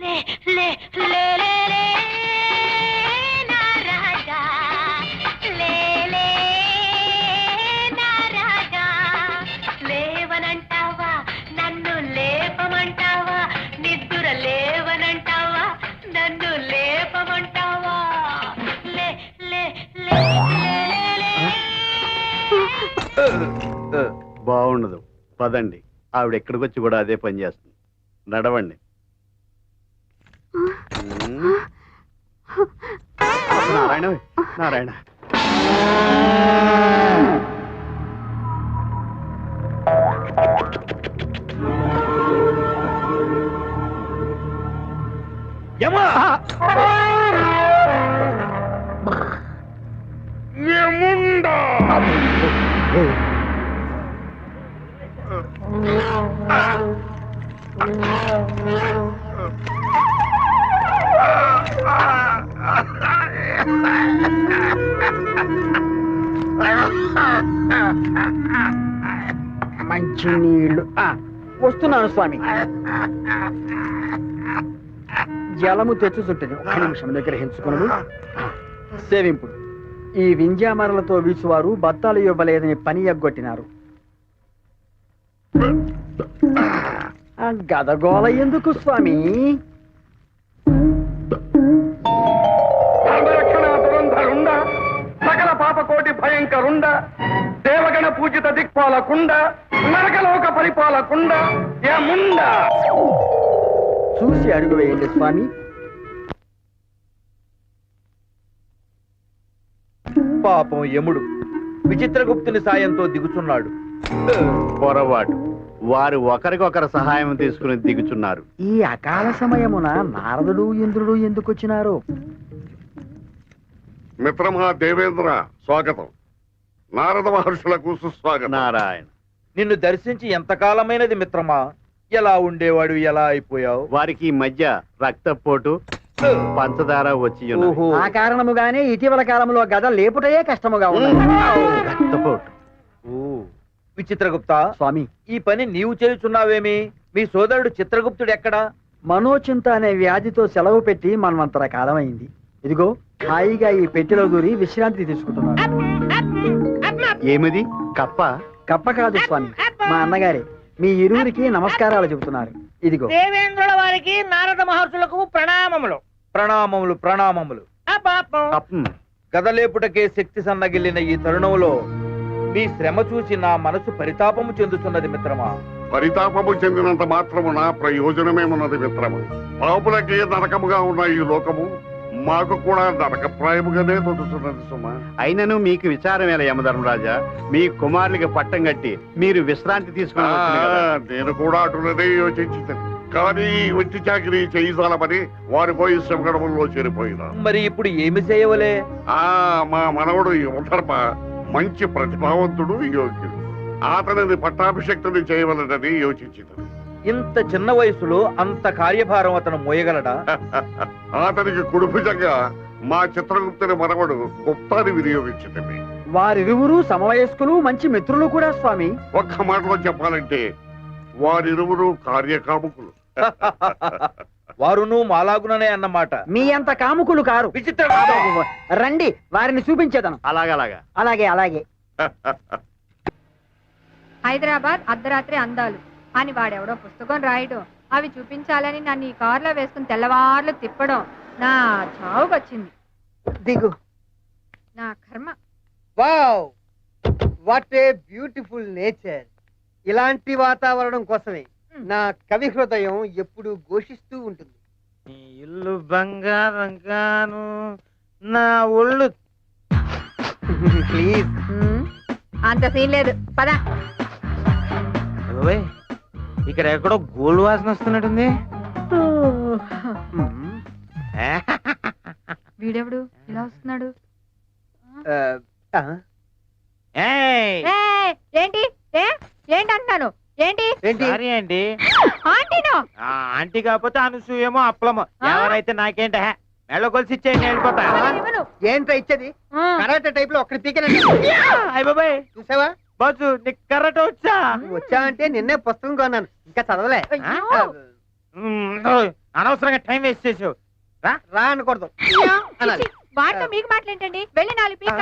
లే లే లే లే లే నా రాజా లే లే నా రాజా లేవనంటావా నన్ను లేపమంటావా నిద్దుర లేవనంటావా నన్ను లేపమంటావా లే లే లే లే బాగుండదు పదండి ఆవిడ ఎక్కడికి వచ్చి కూడా అదే పని చేస్తుంది నడవండి నారాయణ నారాయణ యమా యముండా మంచి నీళ్లు వస్తున్నాను స్వామి. జలము తెచ్చుచుంటుంది, ఒక్క నిమిషం నిగ్రహించుకున్నాడు. సేవింపుడు ఈ వింజామరలతో వీచువారు బత్తాలు ఇవ్వలేదని పని ఎగ్గొట్టినారు. గదగోళ ఎందుకు స్వామి? సకల పాపకోటి భయంకరుండ దేవగణ పూజిత దిక్పాలకుండ నరకలోక పరిపాలకుండ యముండ. చూసి అడుగు వేయండి స్వామి. పాపం యముడు విచిత్రగుప్తుని సాయంతో దిగుచున్నాడు. పొరపాటు, వారు ఒకరికొకరు సహాయం తీసుకుని దిగుచున్నారు. ఈ అకాల సమయమున నారదుడు ఇంద్రుడు ఎందుకు వచ్చినారు? మిత్రమా దేవేంద్ర స్వాగతం. నారద మహర్షులకు సుస్వాగతం. నారాయణ, నిన్ను దర్శించి ఎంతకాలమైనది మిత్రమా? ఎలా ఉండేవాడు, ఎలా అయిపోయావు? వారికి ఈ మధ్య రక్తపోటు పంచదార వచ్చి ఉన్నది. ఆ కారణముగానే ఇటీవల కాలంలో గద లేపుటయే కష్టముగా ఉన్నది. రక్తపోటు. విచిత్రగుప్త స్వామి, ఈ పని నీవు చేయుచున్నావేమి? మీ సోదరుడు చిత్రగుప్తుడు ఎక్కడా? మనోచింత అనే వ్యాధితో సెలవు పెట్టి మనమంతర కాలమైంది. ఇదిగో హాయిగా ఈ పెట్టెలో దూరి విశ్రాంతి తీసుకుంటున్నాడు. ఏమిది కప్ప? కప్ప కాదు స్వామి, మా అన్నగారే. మీ ఇరువురికి నమస్కారాలు చెబుతున్నారు. ఇదిగో. దేవేంద్రుల వారికి నారద మహర్షులకు ప్రణామములు. ప్రణామములు ప్రణామములు. కప్పం. గదలేపుటకే శక్తి సన్నగిల్లిన ఈ తరుణంలో మీ శ్రమ చూసి నా మనసు పరితాపము చెందుతున్నది మిత్రమా. పరితాపము చెందినంత మాత్రమున ప్రయోజనమేమున్నది మిత్రమా? పాపులకి నరకముగా ఉన్న ఈ లోకము మాకు కూడా నరకప్రాయముగానే తొలుతున్నది సుమా. అయినను మీకు విచారం ఎలా యమధర్మరాజా? మీ కుమారులకి పట్టం కట్టి మీరు విశ్రాంతి తీసుకుని నేను కూడా అటులనే యోచించింది. కానీ వచ్చి చాకరీ చేయించాలమని వారి పోయి శ్రమగడముల్లో చేరిపోయినా. మరి ఇప్పుడు ఏమి చేయవలే? మా మనవడు యువధర్మ మంచి ప్రతిభావంతుడు, యోగ్యుడు. అతనిని పట్టాభిషక్తుని చేయవలనని యోచించింది. ఇంత చిన్న వయసులో అంత కార్యభారం అతను మోయగలడా? అతనికి కుడుభుజంగా మా చిత్రగుప్తుని మనవడు గుప్తాన్ని వినియోగించింది. వారిరువురు సమవయస్కులు, మంచి మిత్రులు కూడా స్వామి. ఒక్క మాటలో చెప్పాలంటే వారిరువురు కార్యకాముకులు. వారును మాలాగుననే అన్నమాట. మీ అంత కాముకులు కారు. విచిత్ర రండి, వారిని చూపించేదను. అలాగలాగా. అలాగే అలాగే. హైదరాబాద్ అర్ధరాత్రి అందాలు అని వాడెవడో పుస్తకం రాయడం, అవి చూపించాలని నన్ను ఈ కారులో వేసుకుని తెల్లవార్లు తిప్పడం నా చావుకొచ్చింది. దిగు. నా కర్మ. Wow, what a beautiful nature. ఇలాంటి వాతావరణం కోసమే నా కవి హృదయం ఎప్పుడు ఘోషిస్తూ ఉంటుంది. ఇల్లు బంగారం గాను నా ఒళ్ళు. ప్లీజ్. అంత సీన్ లేదు, పద. ఇక్కడ ఎక్కడో గోల్డ్ వాసన వస్తున్నట్టుంది. వీడెవడు ఇలా వస్తున్నాడు? ఏంటి ఏంటి అంటున్నాను? ఏంటి సారీ అండి. ఆంటీనో? ఆంటీ కాకపోతే అనసూయేమో అప్పలమో ఎవరైతే నాకేంట మెళ్ళ కొలిసి ఇచ్చేయండి, వెళ్ళిపోతా. ఏంట్రా ఇచ్చేది? కరాటే టైప్ లో ఒక్కడి పీకనండి. అయ్య బాబాయ్, చూసావా బాసు నీకు కరెక్ట్ వచ్చా? వచ్చా అంటే నిన్నే పుస్తకం కొన్నాను, ఇంకా చదవలే. అనవసరంగా టైం వేస్ట్ చేసావు. రా అనకూడదు అనాలి. వాటితో మీకు మాట్లాడండి. వెళ్ళి 4 పీక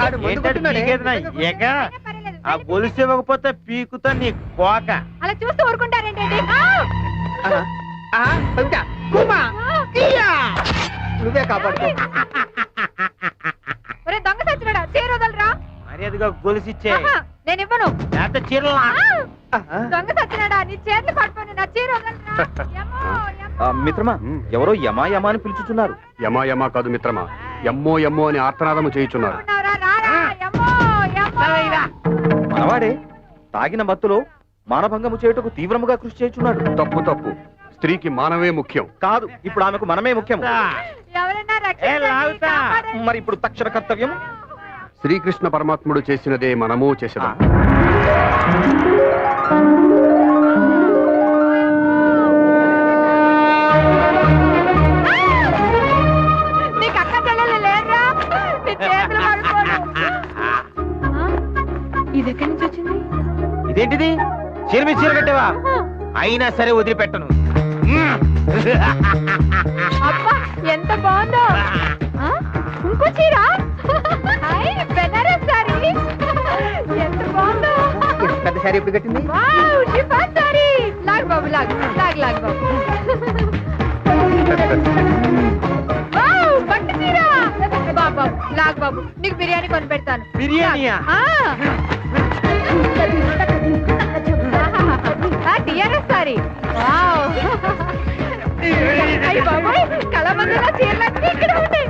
ఆడు మందు ఏంటంటే కొట్టున్నాడే. పీకేదినా? ఏక ఆ గొలుసు ఇవ్వకపోతే పీకుతో నీ కోక. అలా చూస్తూ ఊరుకుంటారేంటండి? కవిత, కుమ్మా, ఇయ్యా. నువ్వే కాపాడుకో. ఒరే దొంగ సచ్చినాడా, చీర వదలరా. మర్యాదగా గొలుసు ఇచ్చే, నేను ఇవ్వను. లేకపోతే చీరలా. దొంగ సచ్చినాడా, నీ చేతులు పట్టుకొని నా చీర వదలరా. యమ్మో, యమ్మో. మిత్రమా, ఎవరో యమా యమా అని పిలుచుతున్నారు. యమా యమా కాదు మిత్రమా, ఎమ్మో ఎమ్మో అని ఆర్తనాదము చేయుచున్నారు. ఉన్నారా? రారా. యమ్మో, యమ్మో. మనవాడే తాగిన మత్తులో మానభంగము చేయుటకు తీవ్రముగా కృషి చేయుచున్నాడు. తప్పు తప్పు, స్త్రీకి మానవే ముఖ్యం. కాదు, ఇప్పుడు ఆమెకు మనమే ముఖ్యం. ఎవరన్నా ఏ రక్షించండి, లాగుతా. కాపాడండి. మరి ఇప్పుడు తక్షణ కర్తవ్యం శ్రీకృష్ణ పరమాత్ముడు చేసినదే మనము చేసేదాం. నీకు అక్క చెల్లెలు లేరా? నీ చేతులు పడుకోను. ఇది ఎక్కడి నుంచి వచ్చింది? ఇదేంటిది? చీర మీద చీర కట్టేవా? అయినా సరే వదిలిపెట్టను. అబ్బా ఎంత బాగుందో. ఆ? ఇంకో చీర? హాయ్, బెనారస్ సారీ. ఎంత బాగుందో. పెద్ద శారీ ఎప్పుడు కట్టింది? Wow, chiffon sari. లాగ్ బాబు, లాగ్ లాగ్ బాబు. వావ్, పట్టు చీర. బాబు, లాగ్ బాబు, నీకు బిర్యానీ కొని పెడతాను. బిర్యానీయా? టిఆర్ఎస్ సారీ. వావ్. అయ్య బాబోయ్, కళామందిలో చీరలన్నీ ఇక్కడ ఉంటాయి.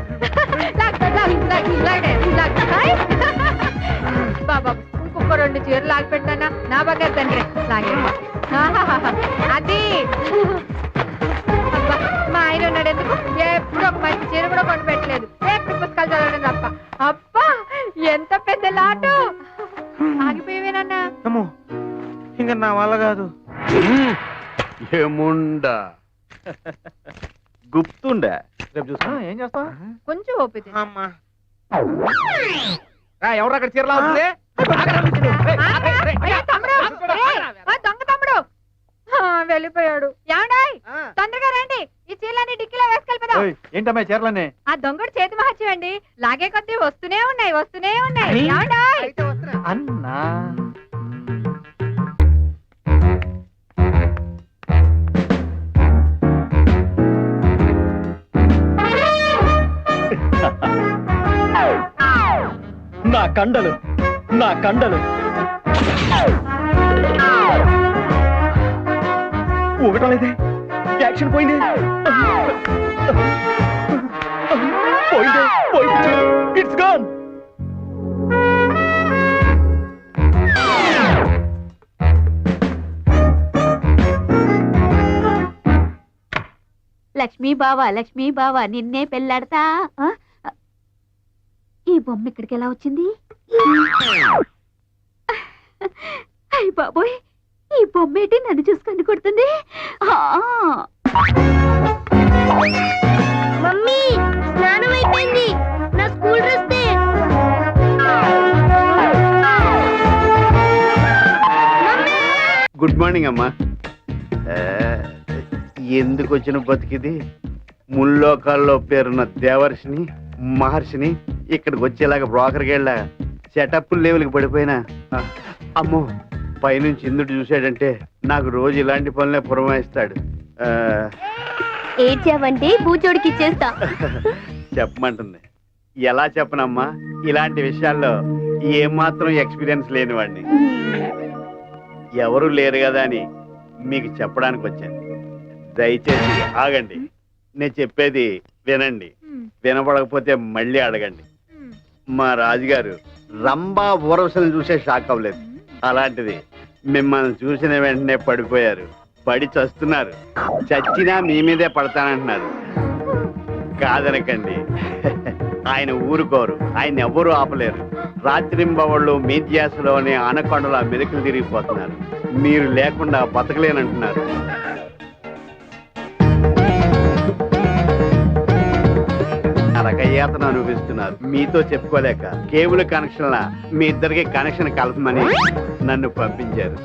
బాబా, ఇంకొక 2 చీరలు లాగి పెట్టానా? నా బాగా తండ్రి లాగే. అది అబ్బా, మా ఆయన ఉన్నాడు ఎందుకు? ఎప్పుడు ఒక మంచి చీర కూడా కొని పెట్టలేదు. ఎప్పుడు పుస్తకాలు చదవడం తప్ప. అబ్బా, ఎంత పెద్ద లాటు. ఆగిపోయేవేనన్నా. అమ్మో, ఇంకా నా వల్ల కాదు. ఏముండా గుప్తుండే. రేపు చూస్తా. ఏం చేస్తా? కొంచెం ఓపిక. అమ్మా, ఎవరు అక్కడ చీరలా ఉంది? దొంగ తమ్ముడు వెళ్ళిపోయాడు. ఏమండాయ్, తొందరగా రండి. ఈ చీరలన్నీ డిక్కీలో వేసుకెళ్ళిపోదాం. ఏంటమ్మా చీరలన్నీ? ఆ దొంగడు చేతి మహత్యం అండి. లాగే కొద్దీ వస్తూనే ఉన్నాయి, వస్తూనే ఉన్నాయి. ఏమండాయ్? అయితే వస్తున్నా. అన్నా నా కండలు, నా కండలు. ఒకటలేదే, యాక్షన్ పోయింది. పోయింది, పోయింది. It's gone. లక్ష్మీ బావా నిన్నే పెళ్ళాడతా. ఈ బొమ్మ ఇక్కడికి ఎలా వచ్చింది? అయ్య బాబోయ్, ఈ బొమ్మ ఏంటి నన్ను చూసుకొని కొడుతుంది? మమ్మీ, స్నానం అయిపోయింది. నా school dress they. Good morning అమ్మా. ఎందుకు వచ్చిన బతికిది? ముల్లోకాల్లో పేరున్న దేవర్షిని మహర్షిని ఇక్కడికి వచ్చేలాగా బ్రోకర్కి వెళ్ళా సెటప్ లెవెల్కి పడిపోయినా. అమ్మో, పైనుంచి ఇందుడు చూశాడంటే నాకు రోజు ఇలాంటి పనులే పురమాయిస్తాడు. ఏడ్చావంటే బూచోడికి ఇచ్చేస్తా. చెప్పమంటుంది. ఎలా చెప్పనమ్మా, ఇలాంటి విషయాల్లో ఏమాత్రం ఎక్స్పీరియన్స్ లేనివాడిని. ఎవరు లేరు కదా అని మీకు చెప్పడానికి వచ్చాను. దయచేసి ఆగండి, నేను చెప్పేది వినండి. వినపడకపోతే మళ్ళీ అడగండి. మా రాజుగారు రంభా ఊరవశలను చూసే షాక్ అవ్వలేదు. అలాంటిది మిమ్మల్ని చూసిన వెంటనే పడిపోయారు. పడి చస్తున్నారు. చచ్చినా మీ మీదే పడతానంటున్నారు. కాదనకండి, ఆయన ఊరుకోరు. ఆయన ఎవ్వరూ ఆపలేరు. రాత్రింబవళ్ళు మీ ధ్యాసలోనే ఆనకొండలా మెరుకులు తిరిగిపోతున్నారు. మీరు లేకుండా బతకలేనంటున్నారు. నరకయాతన అనుభవిస్తున్నారు. మీతో చెప్పుకోలేక కేబుల్ కనెక్షన్ల మీ ఇద్దరికి కనెక్షన్ కలపమని నన్ను పంపించారు.